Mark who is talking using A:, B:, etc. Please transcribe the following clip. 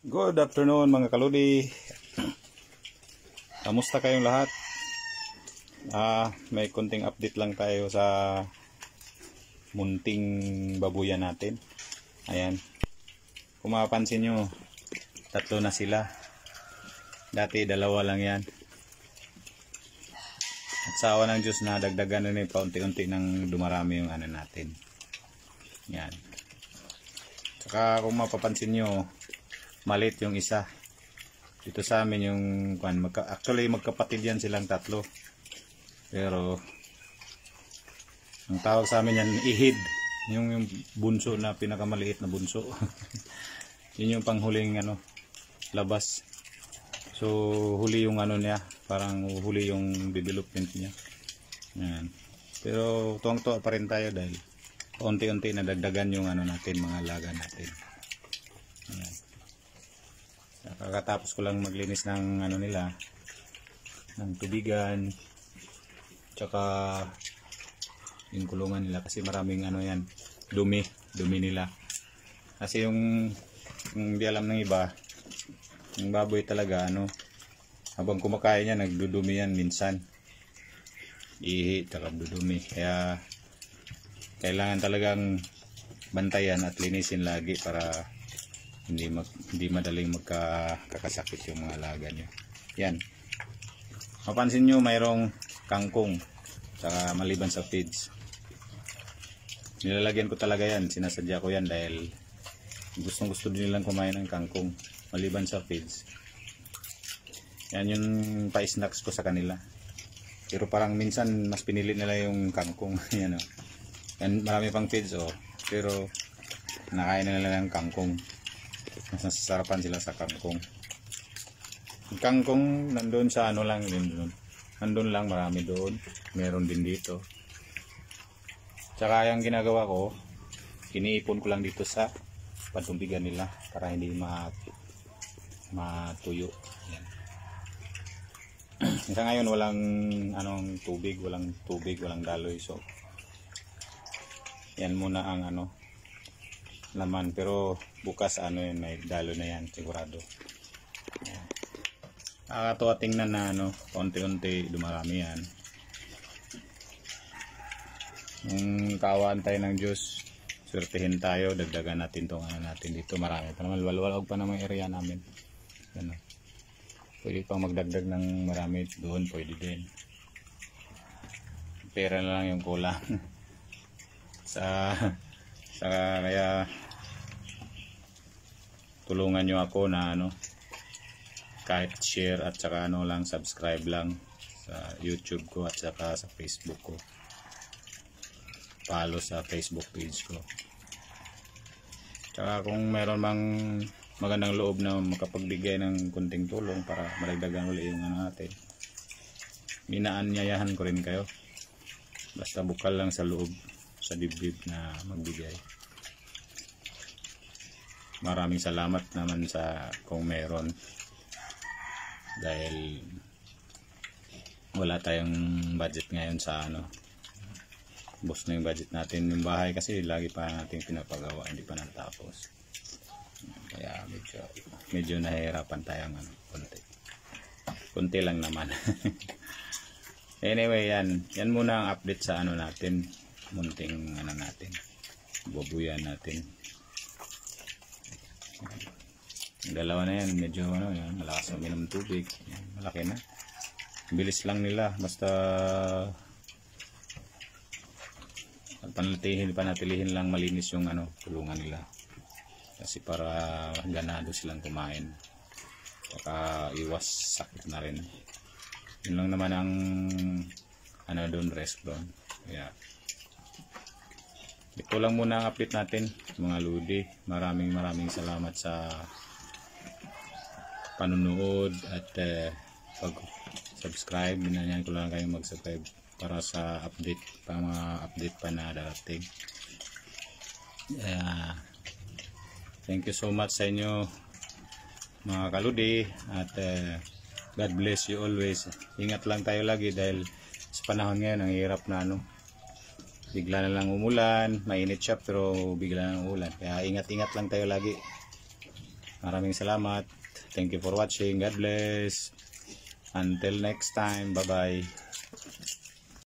A: Good afternoon mga kaludi. Kamusta kayong lahat? May konting update lang tayo sa munting babuyan natin. Ayan. Kung mapapansin nyo, 3 na sila. Dati 2 lang yan. At sa awa ng Diyos na dagdagan na paunti-unti nang dumarami yung ano natin. Yan. Saka kung mapapansin nyo, maliit yung isa. Dito sa amin yung actually magkapatid yan silang 3. Pero ang tawag sa amin yan ihid, yung bunso na pinakamaliit na bunso. Yun yung panghuling labas. So huli yung niya, parang huli yung development niya. Yan. Pero tuwang-tuwa pa rin tayo dahil unti-unti nadagdagan yung natin, mga alaga natin. Yan. Kakatapos ko lang maglinis ng nila, ng tubigan, tsaka yung kulungan nila kasi maraming yan, dumi nila. Kasi yung di alam ng iba, yung baboy talaga habang kumakain yan nagdudumi yan minsan, ihi tsaka dudumi, kaya kailangan talagang bantayan at linisin lagi para hindi madaling magkakasakit yung mga alaga nyo. Yan. Mapansin nyo mayroong kangkong saka maliban sa feeds. Nilalagyan ko talaga yan. Sinasadya ko yan dahil gustong gusto din nilang kumain ng kangkong maliban sa feeds. Yan yung pa-snacks ko sa kanila. Pero parang minsan mas pinili nila yung kangkong. Yan o. Yan, marami pang feeds pero nakain na nila ng kangkong. Mas nasasarapan sila sa kangkong. Yung kangkong nandun sa lang yun. Nandun lang, marami doon. Meron din dito. Tsaka yung ginagawa ko, iniipon ko lang dito sa pantumbigan nila para hindi matuyo. Yan. Hanggang ngayon walang tubig, walang daloy. So yan muna ang laman, pero bukas may dalo na yan sigurado. Nakakatuwa tingnan na unti-unti dumarami yan. Yung kaawaan tayo ng Diyos, swertihin tayo, dagdagan natin tong natin dito. Marami pa naman, walwalog pa naman area namin. Yan, pwede pang magdagdag ng marami doon, pwede din. Pera na lang yung kulang. Kaya tulungan nyo ako na kahit share at saka lang, subscribe lang sa YouTube ko at saka sa Facebook ko, follow sa Facebook page ko. Tsaka kung meron mang magandang loob na makapagbigay ng kunting tulong para maragdagan ulit yung natin, minaanyayahan ko rin kayo, basta bukal lang sa loob, sa dibdib na magbigay. Maraming salamat naman sa kung meron, dahil wala tayong budget ngayon sa bus na yung budget natin. Yung bahay kasi lagi pa natin pinapagawa, hindi pa natapos, kaya medyo nahihirapan tayong konti lang naman. Anyway, yan muna ang update sa natin, munting natin, babuyan natin. Yung 2 na yan, medyo yan, malakas na minum tubig. Yan, malaki na. Bilis lang nila, basta panatilihin lang malinis yung kulungan nila. Kasi para ganado silang kumain. Baka iwas sakit na rin. Yun lang naman ang doon, rest doon. Kaya ito lang muna ang update natin mga ludi. Maraming salamat sa panunood at pag-subscribe. Binanyan ko lang kayong mag-subscribe para sa mga update pa na darating. Thank you so much sa inyo mga kaludi, at God bless you always. Ingat lang tayo lagi dahil sa panahon ngayon ang hirap na bigla na lang umulan, mainit siya pero bigla na lang umulan, kaya ingat-ingat lang tayo lagi. Maraming salamat. Thank you for watching. God bless. Until next time. Bye-bye.